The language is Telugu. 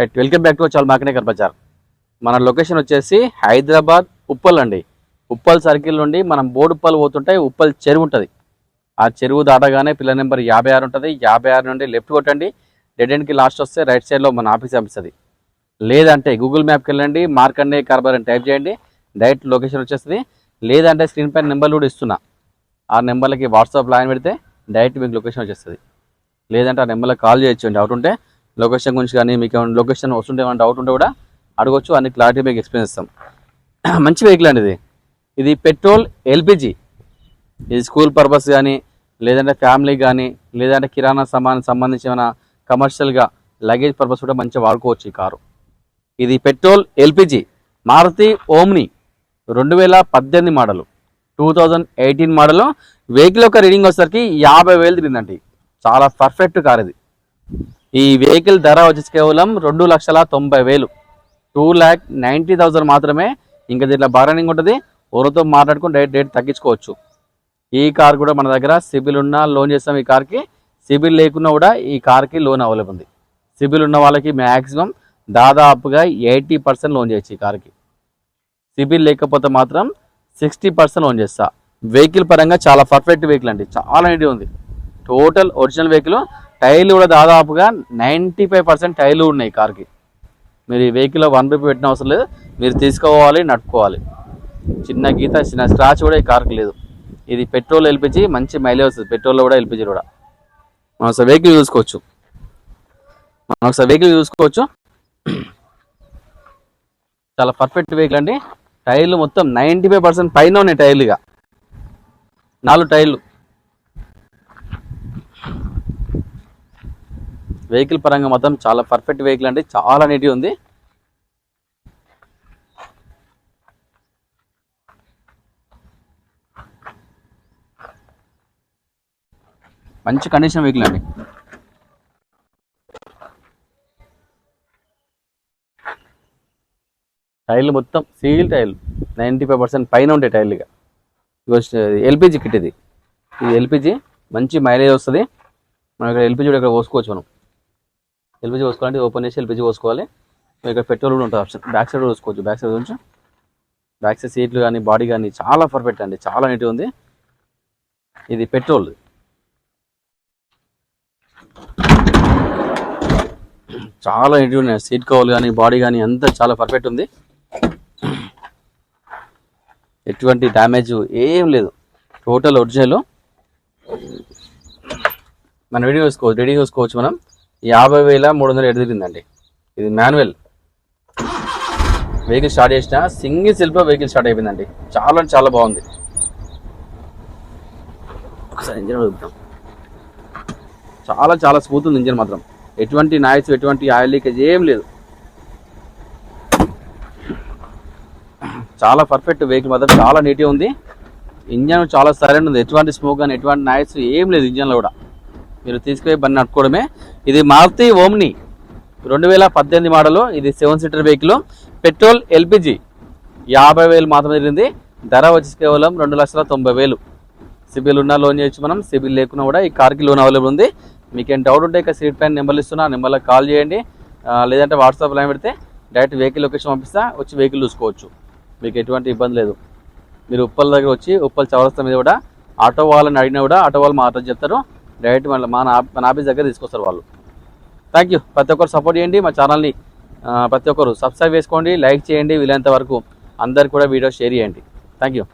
రైట్, వెల్కమ్ బ్యాక్ టు చాల్ మాకనేకర్ బజార్. మన లొకేషన్ వచ్చేసి హైదరాబాద్ ఉప్పల్ అండి. ఉప్పల్ సర్కిల్ నుండి మనం బోడుప్పల్ పోతుంటే ఉప్పల్ చెరువు ఉంటుంది. ఆ చెరువు దాటగానే పిల్లర్ నెంబర్ 56 ఉంటుంది. 56 నుండి లెఫ్ట్ కొట్టండి. డెడ్ ఎండ్కి లాస్ట్ వస్తే రైట్ సైడ్లో మన ఆఫీస్ అనిపిస్తుంది. లేదంటే గూగుల్ మ్యాప్కి వెళ్ళండి, మార్కండే కార్బర్ అని టైప్ చేయండి, డైరెక్ట్ లొకేషన్ వచ్చేస్తుంది. లేదంటే స్క్రీన్ పైన నెంబర్లు కూడా ఇస్తున్నా, ఆ నెంబర్లకి వాట్సాప్ లైన్ పెడితే డైరెక్ట్ మీకు లొకేషన్ వచ్చేస్తుంది. లేదంటే ఆ నెంబర్కి కాల్ చేయొచ్చు. డౌట్ ఉంటే లొకేషన్ గురించి కానీ మీకు ఏమైనా లొకేషన్ వస్తుంటే ఏమైనా డౌట్ ఉంటే కూడా అడగొచ్చు, అన్ని క్లారిటీ మీకు ఎక్స్ప్లెయిన్ ఇస్తాం. మంచి వెహికల్ అండి ఇది పెట్రోల్ ఎల్పిజి. ఇది స్కూల్ పర్పస్ కానీ, లేదంటే ఫ్యామిలీ కానీ, లేదంటే కిరాణా సామాన్ సంబంధించి ఏమైనా కమర్షియల్గా లగేజ్ పర్పస్ కూడా మంచిగా వాడుకోవచ్చు ఈ కారు. ఇది petrol LPG Maruti Omni 2018 model, 2018 model. Vehicle యొక్క రీడింగ్ వచ్చేసరికి 50,000 తిరిగిందండి. చాలా పర్ఫెక్ట్ కార్ ఇది. ఈ వెహికల్ ధర వచ్చేసి కేవలం 2,90,000, 2,90,000 మాత్రమే. ఇంకా దీంట్లో బార్గెనింగ్ ఉంటుంది, ఓరతో మాట్లాడుకుని డేట్ తగ్గించుకోవచ్చు. ఈ కార్ కూడా మన దగ్గర సిబిల్ ఉన్నా లోన్ చేస్తాం. ఈ కార్కి సిబిల్ లేకున్నా కూడా ఈ కార్కి లోన్ అవైలబుల్ ఉంది. సిబిల్ ఉన్న వాళ్ళకి మ్యాక్సిమం దాదాపుగా 80% లోన్ చేయొచ్చు. ఈ కార్కి సిబిల్ లేకపోతే మాత్రం 60% లోన్ చేస్తా. వెహికల్ పరంగా చాలా పర్ఫెక్ట్ వెహికల్ అండి, చాలా నీట్గా ఉంది. Total original vehicle. టైర్లు కూడా దాదాపుగా 95% టైర్లు ఉన్నాయి కార్కి. మీరు ఈ వెహికల్లో 1 రూపీ పెట్టిన అవసరం లేదు, మీరు తీసుకోవాలి, నడుపుకోవాలి. చిన్న గీత, చిన్న స్క్రాచ్ కూడా ఈ కార్కి లేదు. ఇది పెట్రోల్ ఎల్పిజి, మంచి మైలేజ్ వస్తుంది. పెట్రోల్లో కూడా ఎల్పిజి కూడా. మనం ఒకసారి వెహికల్ చూసుకోవచ్చు. చాలా పర్ఫెక్ట్ వెహికల్ అండి. టైర్లు మొత్తం 95% పైన ఉన్నాయి టైర్లుగా, 4 టైర్లు. వెహికల్ పరంగా మొత్తం చాలా పర్ఫెక్ట్ వెహికల్ అండి, చాలా నీట్గా ఉంది. మంచి కండిషన్ వెహికల్ అండి. టైర్లు మొత్తం సీల్ టైర్లు, 95% పైన ఉంటాయి టైర్లుగా. ఎల్పిజి కిట్ ఇది ఎల్పిజి, మంచి మైలేజ్ వస్తుంది. మనం ఇక్కడ ఎల్పిజి కూడా ఇక్కడ పోసుకోవచ్చు. మనం ఎల్పిజి పోసుకోవాలంటే ఓపెన్ చేసి ఎల్పిజి పోసుకోవాలి. ఇక్కడ పెట్రోల్ కూడా ఉంటుంది ఆప్షన్. బ్యాక్ సైడ్ పోసుకోవచ్చు. బ్యాక్ సైడ్ నుంచి బ్యాక్ సైడ్ సీట్లు కానీ బాడీ కానీ చాలా పర్ఫెక్ట్ అండి, చాలా నీట్గా ఉంది. ఇది పెట్రోల్, చాలా నీట్గా ఉన్నాయి. సీట్ కవర్ కానీ బాడీ కానీ అంతా చాలా పర్ఫెక్ట్ ఉంది. ఎటువంటి డ్యామేజ్ ఏం లేదు, టోటల్ ఒరిజినల్. మనం రెడీ చేసుకోవచ్చు. మనం 50,307 తిరిగిందండి. ఇది మాన్యువల్ వెహికల్. స్టార్ట్ చేసిన సింగిల్ సెల్ఫ్లో వెహికల్ స్టార్ట్ అయిపోయిందండి. చాలా చాలా బాగుంది. ఒకసారి ఇంజిన్ చూద్దాం. చాలా చాలా స్మూత్ ఉంది ఇంజిన్ మాత్రం. ఎటువంటి నాయిస్, ఎటువంటి ఆయిల్ లీకేజ్ ఏం లేదు. చాలా పర్ఫెక్ట్ వెహికల్ మాత్రం, చాలా నీట్గా ఉంది. ఇంజన్ చాలా సరైన ఉంది. ఎటువంటి స్మోక్ కానీ ఎటువంటి నాయిస్ ఏం లేదు ఇంజన్లో కూడా. మీరు తీసుకుపోయి బండి నడుపుకోవడమే. ఇది మారుతి ఓమ్ని 2018 మోడలు. ఇది 7 సీటర్ వెహికల్. పెట్రోల్ ఎల్పిజి 50,000 మాత్రమే తిరిగింది. ధర వచ్చేసి కేవలం 2,90,000. సిబిల్ ఉన్నా లోన్ చేయొచ్చు మనం, సిబిల్ లేకున్నా కూడా ఈ కార్కి లోన్ అవైలబుల్ ఉంది. మీకు ఏం డౌట్ ఉంటే ఇక సీట్ పైన నెంబర్లు ఇస్తున్నా, ఆ నెంబర్లకు కాల్ చేయండి. లేదంటే వాట్సాప్ లైన్ పెడితే డైరెక్ట్ వెహికల్ లొకేషన్ పంపిస్తా, వచ్చి వెహికల్ చూసుకోవచ్చు. మీకు ఎటువంటి ఇబ్బంది లేదు. మీరు ఉప్పల్ దగ్గర వచ్చి ఉప్పల్ చౌరస్తా మీద కూడా ఆటో వాళ్ళని అడిగినా కూడా ఆటో వాళ్ళు మా అడ్రస్ చెప్తారు. డైరెక్ట్ మన ఆఫీస్ దగ్గర తీసుకొస్తారు వాళ్ళు. Thank you. ప్రతి ఒక్కరు సపోర్ట్ చేయండి మా ఛానల్ని. ప్రతి ఒక్కరు సబ్స్క్రైబ్ చేసుకోండి, లైక్ చేయండి. వీలైనంత వరకు అందరికి కూడా వీడియో షేర్ చేయండి. Thank you.